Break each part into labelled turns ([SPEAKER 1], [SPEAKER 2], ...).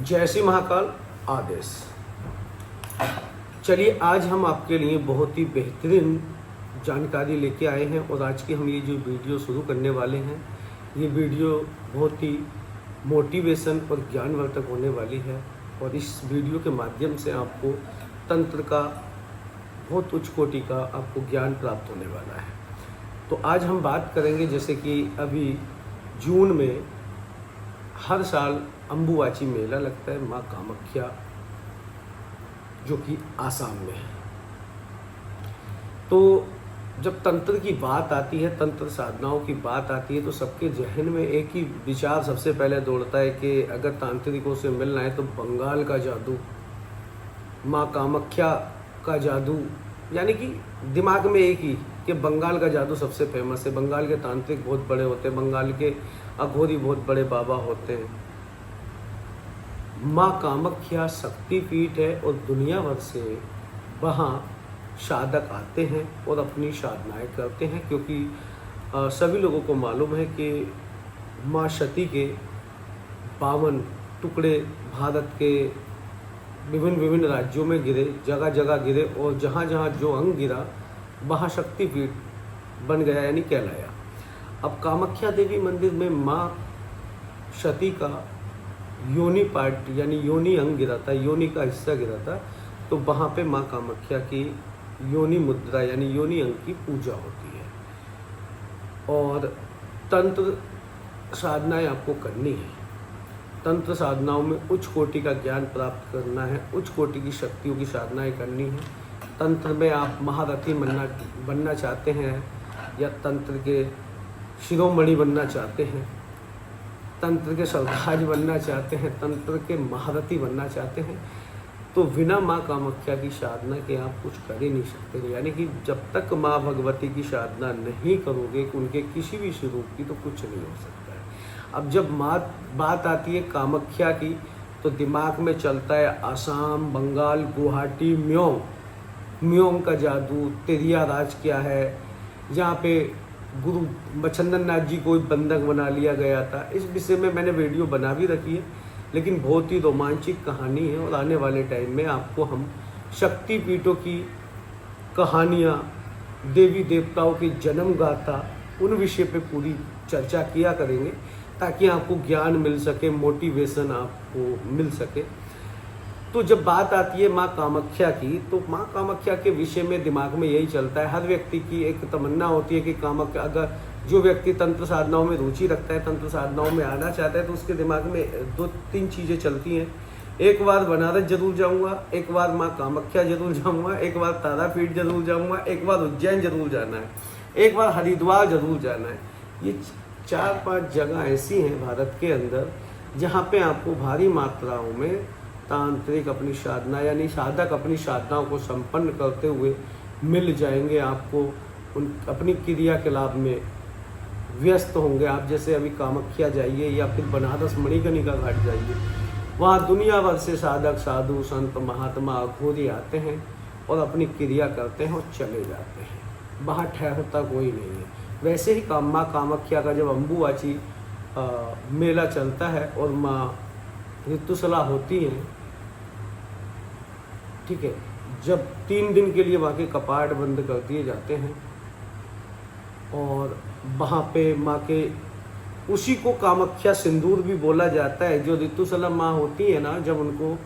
[SPEAKER 1] जय श्री महाकाल आदेश। चलिए आज हम आपके लिए बहुत ही बेहतरीन जानकारी लेके आए हैं और आज की हम ये जो वीडियो शुरू करने वाले हैं ये वीडियो बहुत ही मोटिवेशन और ज्ञानवर्धक होने वाली है और इस वीडियो के माध्यम से आपको तंत्र का बहुत उच्च कोटि का आपको ज्ञान प्राप्त होने वाला है। तो आज हम बात करेंगे जैसे कि अभी जून में हर साल अम्बुवाची मेला लगता है माँ कामाख्या जो कि आसाम में है। तो जब तंत्र की बात आती है, तंत्र साधनाओं की बात आती है तो सबके जहन में एक ही विचार सबसे पहले दौड़ता है कि अगर तांत्रिकों से मिलना है तो बंगाल का जादू, माँ कामाख्या का जादू, यानी कि दिमाग में एक ही कि बंगाल का जादू सबसे फेमस है। बंगाल के तांत्रिक बहुत बड़े होते हैं, बंगाल के अघोरी बहुत बड़े बाबा होते हैं। माँ कामाख्या शक्तिपीठ है और दुनिया भर से वहाँ साधक आते हैं और अपनी साधनाएं करते हैं, क्योंकि सभी लोगों को मालूम है कि माँ सती के 52 टुकड़े भारत के विभिन्न राज्यों में गिरे, जगह जगह गिरे और जहाँ जहाँ जो अंग गिरा वहाँ शक्तिपीठ बन गया यानी कहलाया। अब कामाख्या देवी मंदिर में माँ सती का योनि पार्ट यानी योनि अंग गिरा था, योनि का हिस्सा गिरा था, तो वहाँ पे माँ कामाख्या की योनि मुद्रा यानी योनि अंग की पूजा होती है। और तंत्र साधनाएं आपको करनी है, तंत्र साधनाओं में उच्च कोटि का ज्ञान प्राप्त करना है, उच्च कोटि की शक्तियों की साधनाएं करनी है। तंत्र में आप महारथी बनना चाहते हैं या तंत्र के शिरोमणि बनना चाहते हैं, तंत्र के सरताज बनना चाहते हैं, तंत्र के महारथी बनना चाहते हैं, तो बिना माँ कामाख्या की साधना के आप कुछ कर ही नहीं सकते। यानी कि जब तक माँ भगवती की साधना नहीं करोगे उनके किसी भी स्वरूप की, तो कुछ नहीं हो सकता है। अब जब बात आती है कामाख्या की तो दिमाग में चलता है आसाम, बंगाल, गुवाहाटी, म्योंग का जादू, तेरिया राज क्या है, जहाँ पे गुरु बछंदन नाथ जी को बंधक बना लिया गया था। इस विषय में मैंने वीडियो बना भी रखी है, लेकिन बहुत ही रोमांचक कहानी है और आने वाले टाइम में आपको हम शक्तिपीठों की कहानियाँ, देवी देवताओं की जन्म गाथा, उन विषय पे पूरी चर्चा किया करेंगे ताकि आपको ज्ञान मिल सके, मोटिवेशन आपको मिल सके। तो जब बात आती है माँ कामाख्या की, तो माँ कामाख्या के विषय में दिमाग में यही चलता है। हर व्यक्ति की एक तमन्ना होती है कि कामाख्या, अगर जो व्यक्ति तंत्र साधनाओं में रुचि रखता है, तंत्र साधनाओं में आना चाहता है, तो उसके दिमाग में 2-3 चीज़ें चलती हैं। एक बार बनारस जरूर जाऊँगा, एक बार माँ कामाख्या जरूर जाऊँगा, एक बार तारापीठ जरूर जाऊँगा, एक बार उज्जैन जरूर जाना है, एक बार हरिद्वार जरूर जाना है। ये 4-5 जगह ऐसी हैं भारत के अंदर जहाँ पे आपको भारी मात्राओं में तांत्रिक अपनी साधना यानी साधक अपनी साधनाओं को संपन्न करते हुए मिल जाएंगे। आपको उन अपनी क्रियाकलाप में व्यस्त होंगे आप। जैसे अभी कामाख्या जाइए या फिर बनारस मणिकर्णिका घाट जाइए, वहाँ दुनिया भर से साधक, साधु, संत, महात्मा, अघोरी आते हैं और अपनी क्रिया करते हैं और चले जाते हैं। वहाँ ठहरता कोई नहीं है। वैसे ही माँ कामाख्या का जब अम्बुवाची मेला चलता है और माँ ऋतुसला होती हैं, ठीक है, जब 3 दिन के लिए वहाँ के कपाट बंद कर दिए जाते हैं और वहाँ पे माँ के उसी को कामाख्या सिंदूर भी बोला जाता है। जो ऋतुसला माँ होती है ना, जब उनको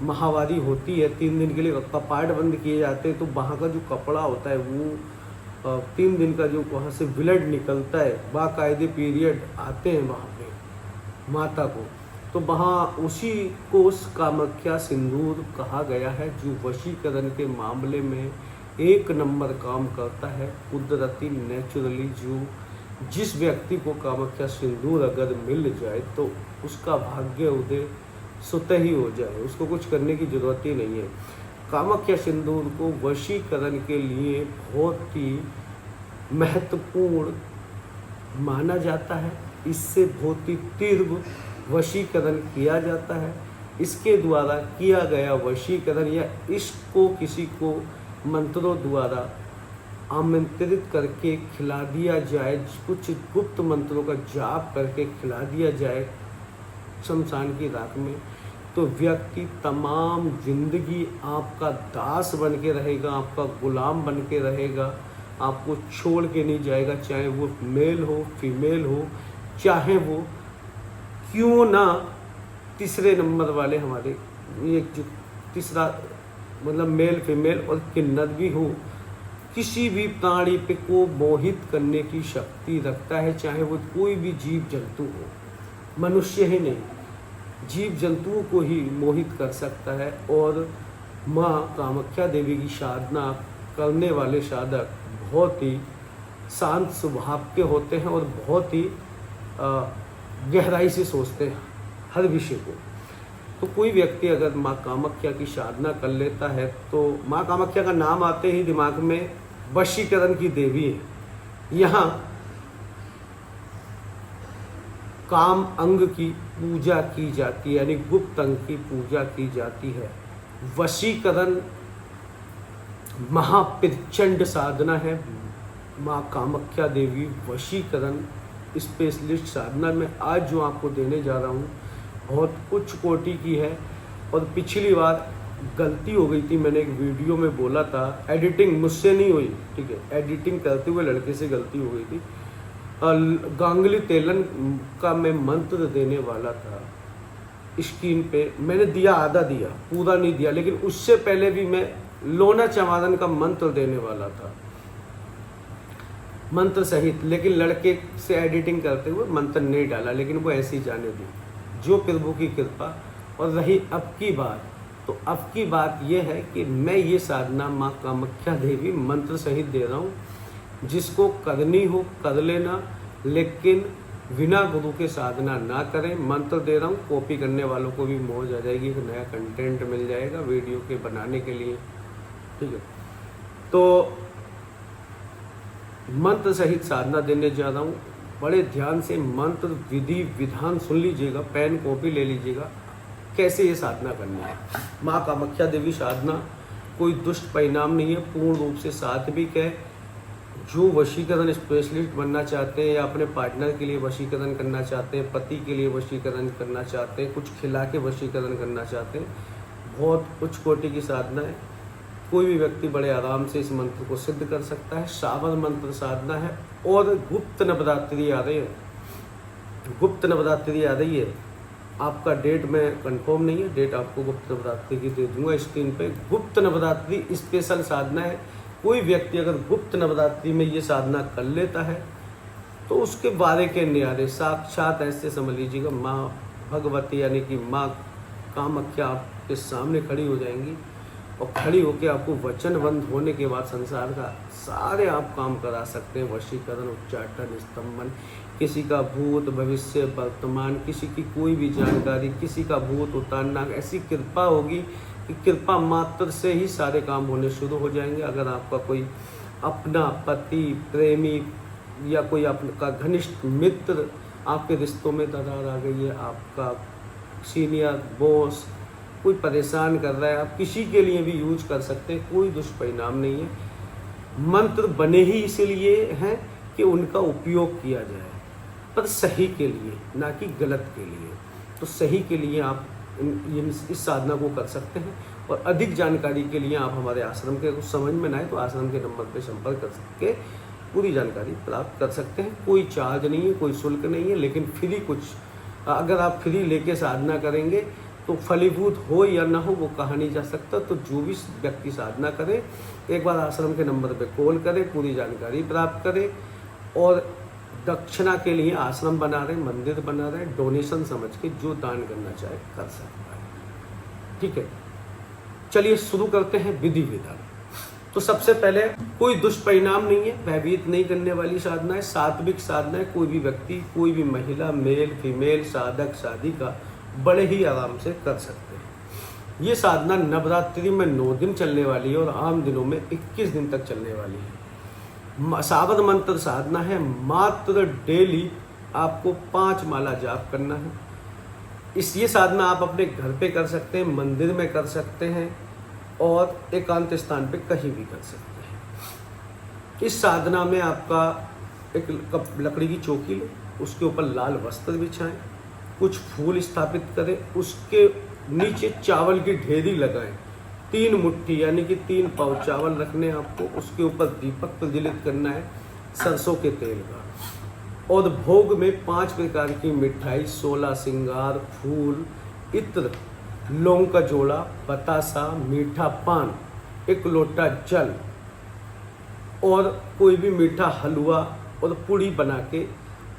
[SPEAKER 1] माहवारी होती है 3 दिन के लिए कपाट बंद किए जाते हैं, तो वहाँ का जो कपड़ा होता है वो 3 दिन का जो वहाँ से ब्लड निकलता है, बाकायदे पीरियड आते हैं वहाँ पे माता को, तो वहाँ उसी को उस कामाख्या सिंदूर कहा गया है, जो वशीकरण के मामले में 1 नंबर काम करता है। कुदरती, नेचुरली, जो जिस व्यक्ति को कामाख्या सिंदूर अगर मिल जाए तो उसका भाग्य उदय स्वतः ही हो जाए, उसको कुछ करने की ज़रूरत ही नहीं है। कामाख्या सिंदूर को वशीकरण के लिए बहुत ही महत्वपूर्ण माना जाता है। इससे बहुत ही तीव्र वशीकरण किया जाता है। इसके द्वारा किया गया वशीकरण या इसको किसी को मंत्रों द्वारा आमंत्रित करके खिला दिया जाए, कुछ गुप्त मंत्रों का जाप करके खिला दिया जाए शमशान की राख में, तो व्यक्ति तमाम जिंदगी आपका दास बन के रहेगा, आपका गुलाम बन के रहेगा, आपको छोड़ के नहीं जाएगा, चाहे वो मेल हो फीमेल हो, चाहे वो क्यों ना तीसरे नंबर वाले हमारे ये जो तीसरा मतलब मेल फीमेल और किन्नर भी हो, किसी भी प्राणी पे को मोहित करने की शक्ति रखता है, चाहे वो कोई भी जीव जंतु हो, मनुष्य ही नहीं, जीव जंतुओं को ही मोहित कर सकता है। और माँ कामाख्या देवी की साधना करने वाले साधक बहुत ही शांत स्वभाव के होते हैं और बहुत ही गहराई से सोचते हैं हर विषय को। तो कोई व्यक्ति अगर माँ कामाख्या की साधना कर लेता है तो माँ कामाख्या का नाम आते ही दिमाग में वशीकरण की देवी है। यहाँ काम अंग की पूजा की जाती है, यानी गुप्त अंग की पूजा की जाती है। वशीकरण महाप्रचंड साधना है। माँ कामाख्या देवी वशीकरण स्पेशलिस्ट साधना में आज जो आपको देने जा रहा हूँ बहुत उच्च कोटि की है। और पिछली बार गलती हो गई थी, मैंने एक वीडियो में बोला था, एडिटिंग मुझसे नहीं हुई, ठीक है, एडिटिंग करते हुए लड़के से गलती हो गई थी। गांगुली तेलन का मैं मंत्र देने वाला था स्क्रीन पे, मैंने दिया, आधा दिया, पूरा नहीं दिया, लेकिन उससे पहले भी मैं लोना चमारन का मंत्र देने वाला था, मंत्र सहित, लेकिन लड़के से एडिटिंग करते हुए मंत्र नहीं डाला, लेकिन वो ऐसे ही जाने दी, जो प्रभु की कृपा। और रही अब की बात, तो अब की बात यह है कि मैं ये साधना माँ कामाख्या देवी मंत्र सहित दे रहा हूँ। जिसको करनी हो कर लेना, लेकिन बिना गुरु के साधना ना करें। मंत्र दे रहा हूँ, कॉपी करने वालों को भी मौज आ जाएगी, एक नया कंटेंट मिल जाएगा वीडियो के बनाने के लिए, ठीक है। तो मंत्र सहित साधना देने जा रहा हूँ, बड़े ध्यान से मंत्र विधि विधान सुन लीजिएगा, पेन कॉपी ले लीजिएगा, कैसे ये साधना करनी है। माँ कामाख्या देवी साधना कोई दुष्ट परिणाम नहीं है, पूर्ण रूप से सात्विक है। जो वशीकरण स्पेशलिस्ट बनना चाहते हैं या अपने पार्टनर के लिए वशीकरण करना चाहते हैं, पति के लिए वशीकरण करना चाहते हैं, कुछ खिला के वशीकरण करना चाहते हैं, बहुत उच्च कोटि की साधना है। कोई भी व्यक्ति बड़े आराम से इस मंत्र को सिद्ध कर सकता है। सावर मंत्र साधना है। और गुप्त नवरात्रि आ रही है, गुप्त नवरात्रि आ रही है, आपका डेट में कंफर्म नहीं है, डेट आपको गुप्त नवरात्रि की दे दूंगा स्क्रीन पे। गुप्त नवरात्रि स्पेशल साधना है। कोई व्यक्ति अगर गुप्त नवरात्रि में ये साधना कर लेता है तो उसके बारे के न्यारे साक्षात ऐसे समझ लीजिएगा माँ भगवती यानी कि माँ कामाख्या आपके सामने खड़ी हो जाएंगी और खड़ी होकर आपको वचनबंद होने के बाद संसार का सारे आप काम करा सकते हैं। वशीकरण, उच्चाटन, स्तंभन, किसी का भूत भविष्य वर्तमान, किसी की कोई भी जानकारी, किसी का भूत उतारना, ऐसी कृपा होगी कि कृपा मात्र से ही सारे काम होने शुरू हो जाएंगे। अगर आपका कोई अपना पति, प्रेमी या कोई आपका घनिष्ठ मित्र, आपके रिश्तों में दरार आ गई है, आपका सीनियर बॉस कोई परेशान कर रहा है, आप किसी के लिए भी यूज कर सकते हैं, कोई दुष्परिणाम नहीं है। मंत्र बने ही इसलिए हैं कि उनका उपयोग किया जाए, पर सही के लिए, ना कि गलत के लिए। तो सही के लिए आप इस साधना को कर सकते हैं। और अधिक जानकारी के लिए आप हमारे आश्रम के, कुछ समझ में ना आए तो आश्रम के नंबर पर संपर्क कर सकते, पूरी जानकारी प्राप्त कर सकते हैं। कोई चार्ज नहीं है, कोई शुल्क नहीं है, लेकिन फ्री कुछ, अगर आप फ्री लेके साधना करेंगे तो फलीभूत हो या ना हो वो कहा नहीं जा सकता। तो जो भी व्यक्ति साधना करे एक बार आश्रम के नंबर पे कॉल करे, पूरी जानकारी प्राप्त करे। और दक्षिणा के लिए आश्रम बना रहे, मंदिर बना रहे, डोनेशन समझ के जो दान करना चाहे कर सकता है, ठीक है। चलिए शुरू करते हैं विधि विधान। तो सबसे पहले कोई दुष्परिणाम नहीं है, भयभीत नहीं करने वाली साधना है, सात्विक साधना है। कोई भी व्यक्ति, कोई भी महिला, मेल फीमेल, साधक साधिका बड़े ही आराम से कर सकते हैं। ये साधना नवरात्रि में 9 दिन चलने वाली है और आम दिनों में 21 दिन तक चलने वाली है। सावर मंत्र साधना है। मात्र डेली आपको 5 माला जाप करना है। ये साधना आप अपने घर पे कर सकते हैं, मंदिर में कर सकते हैं और एकांत स्थान पे कहीं भी कर सकते हैं। इस साधना में आपका एक लकड़ी की चौकी लें, उसके ऊपर लाल वस्त्र बिछाएं, कुछ फूल स्थापित करें, उसके नीचे चावल की ढेरी लगाएं, 3 मुट्ठी यानी कि 3 पाव चावल रखने हैं आपको। उसके ऊपर दीपक प्रज्वलित करना है सरसों के तेल का, और भोग में 5 प्रकार की मिठाई, 16 श्रृंगार, फूल, इत्र, लौंग का जोड़ा, बतासा, मीठा पान, 1 लोटा जल और कोई भी मीठा हलवा और पूड़ी बना के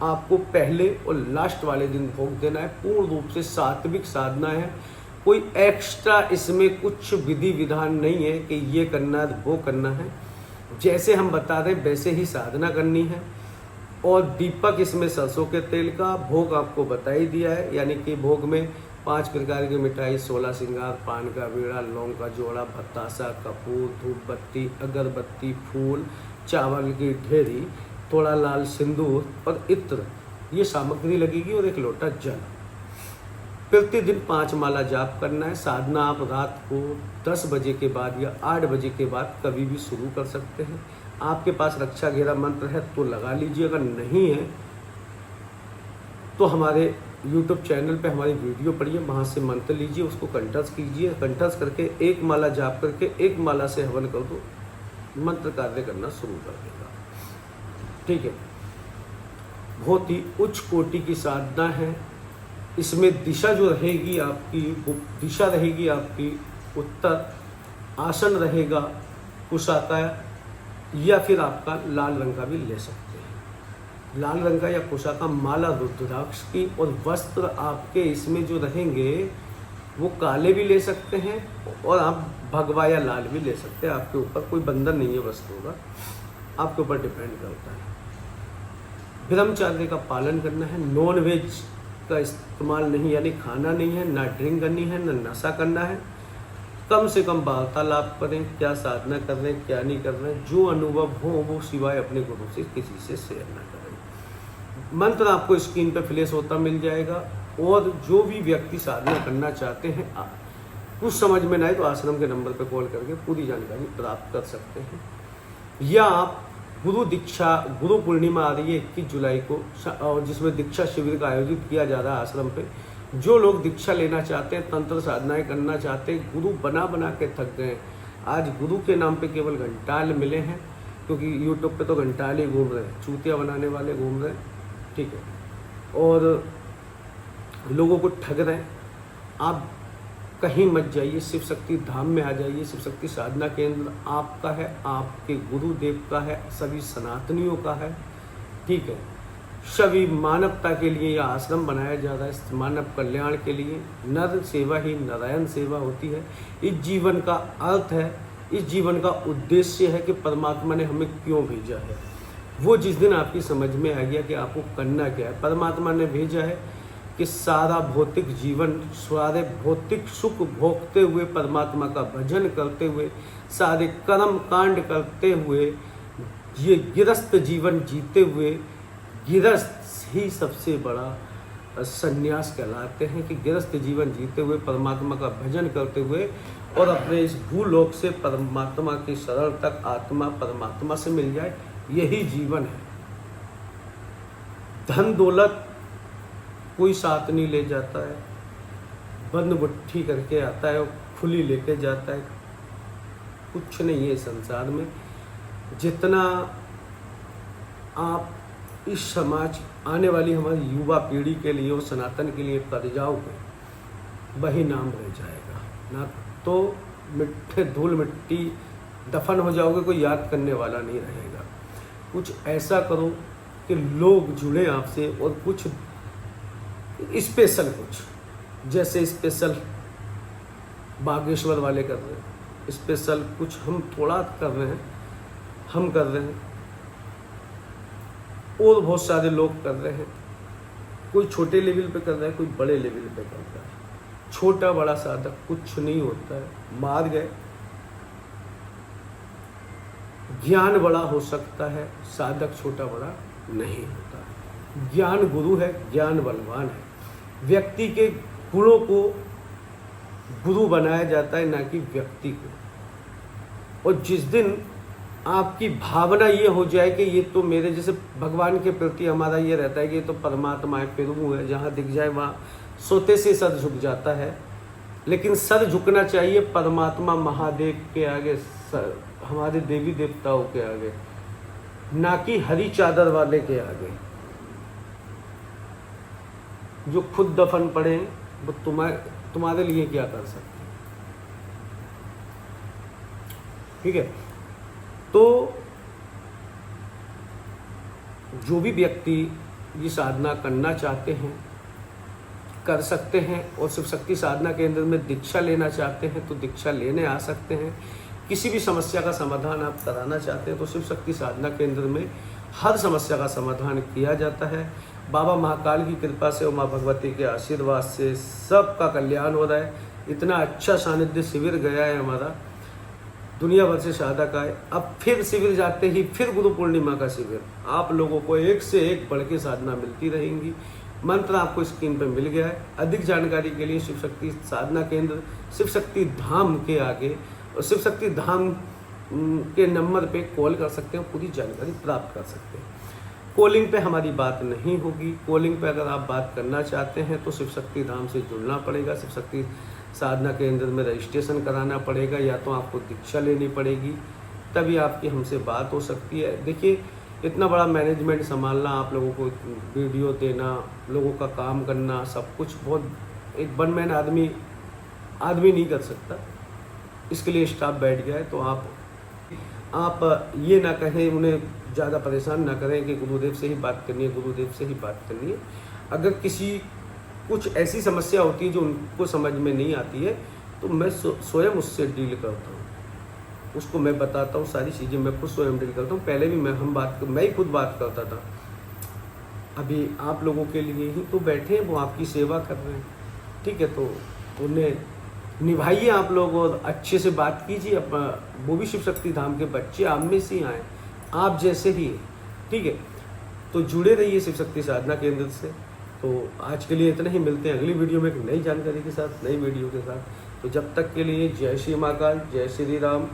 [SPEAKER 1] आपको पहले और लास्ट वाले दिन भोग देना है। पूर्ण रूप से सात्विक साधना है, कोई एक्स्ट्रा इसमें कुछ विधि विधान नहीं है कि ये करना है वो करना है। जैसे हम बता रहे हैं वैसे ही साधना करनी है। और दीपक इसमें सरसों के तेल का, भोग आपको बता ही दिया है, यानी कि भोग में 5 प्रकार की मिठाई, 16 श्रृंगार, पान का बीड़ा, लौंग का जोड़ा, बतासा, कपूर, धूप बत्ती, अगरबत्ती, फूल, चावल की ढेरी, थोड़ा लाल सिंदूर और इत्र, ये सामग्री लगेगी और 1 लोटा जल। प्रतिदिन 5 माला जाप करना है। साधना आप रात को 10 बजे के बाद या 8 बजे के बाद कभी भी शुरू कर सकते हैं। आपके पास रक्षा घेरा मंत्र है तो लगा लीजिए, अगर नहीं है तो हमारे YouTube चैनल पे हमारी वीडियो पढ़िए, वहाँ से मंत्र लीजिए, उसको कंठस्थ कीजिए। कंठस्थ करके 1 माला जाप करके 1 माला से हवन कर दो, मंत्र कार्य करना शुरू कर देगा। ठीक है, बहुत ही उच्च कोटि की साधना है। इसमें दिशा जो रहेगी आपकी, वो दिशा रहेगी आपकी उत्तर, आसन रहेगा कुशाका या फिर आपका लाल रंग का भी ले सकते हैं, लाल रंग का या कुशाका, माला रुद्राक्ष की, और वस्त्र आपके इसमें जो रहेंगे वो काले भी ले सकते हैं और आप भगवा या लाल भी ले सकते हैं। आपके ऊपर कोई बंधन नहीं है वस्त्रों का, आपके ऊपर डिपेंड करता है। ब्रह्मचर्य का पालन करना है, नॉन वेज का इस्तेमाल नहीं, यानी खाना नहीं है, ना ड्रिंक करनी है, ना नशा करना है। कम से कम वार्तालाप करें, क्या साधना कर रहे हैं क्या नहीं कर रहे हैं, जो अनुभव हो वो सिवाय अपने गुरु से किसी से शेयर ना करें। मंत्र आपको स्क्रीन पर फ्लैश होता मिल जाएगा, और जो भी व्यक्ति साधना करना चाहते हैं, कुछ समझ में ना आए तो आश्रम के नंबर पर कॉल करके पूरी जानकारी प्राप्त कर सकते हैं। या आप गुरु पूर्णिमा आ रही है 21 जुलाई को, और जिसमें दीक्षा शिविर का आयोजित किया जा रहा है आश्रम पे। जो लोग दीक्षा लेना चाहते हैं, तंत्र साधनाएं करना चाहते हैं, गुरु बना बना के थक गए, आज गुरु के नाम पे केवल घंटाल मिले हैं, क्योंकि यूट्यूब पे तो घंटाल ही घूम रहे हैं, चूतिया बनाने वाले घूम रहे हैं। ठीक है, और लोगों को ठग रहे हैं। आप कहीं मत जाइए, शिव शक्ति धाम में आ जाइए। शिव शक्ति साधना केंद्र आपका है, आपके गुरुदेव का है, सभी सनातनियों का है। ठीक है, सभी मानवता के लिए यह आश्रम बनाया जा रहा है, मानव कल्याण के लिए। नर सेवा ही नारायण सेवा होती है। इस जीवन का अर्थ है, इस जीवन का उद्देश्य है कि परमात्मा ने हमें क्यों भेजा है। वो जिस दिन आपकी समझ में आ गया कि आपको करना क्या है, परमात्मा ने भेजा है कि सारा भौतिक जीवन, सारे भौतिक सुख भोगते हुए, परमात्मा का भजन करते हुए, सारे कर्म कांड करते हुए, ये गिरस्त जीवन जीते हुए, गिरस्त ही सबसे बड़ा संन्यास कहलाते हैं कि गिरस्त जीवन जीते हुए, परमात्मा का भजन करते हुए और अपने इस भूलोक से परमात्मा की शरण तक आत्मा परमात्मा से मिल जाए, यही जीवन है। धन दौलत कोई साथ नहीं ले जाता है, बंद मुट्ठी करके आता है और खुली लेके जाता है। कुछ नहीं है संसार में। जितना आप इस समाज, आने वाली हमारी युवा पीढ़ी के लिए और सनातन के लिए कर जाओगे, वही नाम रह जाएगा, ना तो मिट्टी धूल मिट्टी दफन हो जाओगे, कोई याद करने वाला नहीं रहेगा। कुछ ऐसा करो कि लोग जुड़े आपसे, और कुछ स्पेशल, कुछ जैसे स्पेशल बागेश्वर वाले कर रहे हैं, स्पेशल कुछ हम थोड़ा कर रहे हैं, हम कर रहे हैं, और बहुत सारे लोग कर रहे हैं। कोई छोटे लेवल पे कर रहा है, कोई बड़े लेवल पे कर रहा है। छोटा बड़ा साधक कुछ नहीं होता है, मार गए। ज्ञान बड़ा हो सकता है, साधक छोटा बड़ा नहीं होता। ज्ञान गुरु है, ज्ञान बलवान है। व्यक्ति के गुणों को गुरु बनाया जाता है, ना कि व्यक्ति को। और जिस दिन आपकी भावना ये हो जाए कि ये तो मेरे, जैसे भगवान के प्रति हमारा ये रहता है कि ये तो परमात्मा है, प्रभु है, जहाँ दिख जाए वहाँ सोते से सर झुक जाता है। लेकिन सर झुकना चाहिए परमात्मा महादेव के आगे, हमारे देवी देवताओं के आगे, ना कि हरी चादर वाले के आगे। जो खुद दफन पड़े वो तुम्हारे लिए क्या कर सकते हैं। ठीक है, तो जो भी व्यक्ति ये साधना करना चाहते हैं कर सकते हैं, और शिव शक्ति साधना केंद्र में दीक्षा लेना चाहते हैं तो दीक्षा लेने आ सकते हैं। किसी भी समस्या का समाधान आप कराना चाहते हैं तो शिव शक्ति साधना केंद्र में हर समस्या का समाधान किया जाता है। बाबा महाकाल की कृपा से और माँ भगवती के आशीर्वाद से सबका कल्याण हो रहा है। इतना अच्छा सानिध्य शिविर गया है हमारा, दुनिया भर से साधक आए। अब फिर शिविर जाते ही फिर गुरु पूर्णिमा का शिविर, आप लोगों को एक से एक बढ़ के साधना मिलती रहेंगी। मंत्र आपको स्क्रीन पर मिल गया है। अधिक जानकारी के लिए शिव शक्ति साधना केंद्र शिव शक्ति धाम के आगे और शिव शक्ति धाम के नंबर पे कॉल कर सकते हैं, पूरी जानकारी प्राप्त कर सकते हैं। कॉलिंग पे हमारी बात नहीं होगी। कॉलिंग पे अगर आप बात करना चाहते हैं तो शिव शक्ति धाम से जुड़ना पड़ेगा, शिव शक्ति साधना केंद्र में रजिस्ट्रेशन कराना पड़ेगा, या तो आपको दीक्षा लेनी पड़ेगी, तभी आपकी हमसे बात हो सकती है। देखिए, इतना बड़ा मैनेजमेंट संभालना, आप लोगों को वीडियो देना, लोगों का काम करना, सब कुछ बहुत एक वन मैन आदमी नहीं कर सकता। इसके लिए स्टाफ बैठ गया है। तो आप ये ना कहें, उन्हें ज़्यादा परेशान ना करें कि गुरुदेव से ही बात करनी है, गुरुदेव से ही बात करनी है। अगर किसी कुछ ऐसी समस्या होती है जो उनको समझ में नहीं आती है तो मैं स्वयं उससे डील करता हूँ, उसको मैं बताता हूँ, सारी चीज़ें मैं खुद स्वयं डील करता हूँ। पहले भी मैं ही खुद बात करता था। अभी आप लोगों के लिए ही तो बैठे हैं, वो आपकी सेवा कर रहे हैं। ठीक है, तो उन्हें निभाइए आप लोग और अच्छे से बात कीजिए। वो भी शिव शक्ति धाम के बच्चे आप में से आए, आप जैसे ही। ठीक है, तो जुड़े रहिए शिव शक्ति साधना केंद्र से। तो आज के लिए इतना ही, मिलते हैं अगली वीडियो में एक नई जानकारी के साथ, नई वीडियो के साथ। तो जब तक के लिए जय श्री महाकाल, जय श्री राम।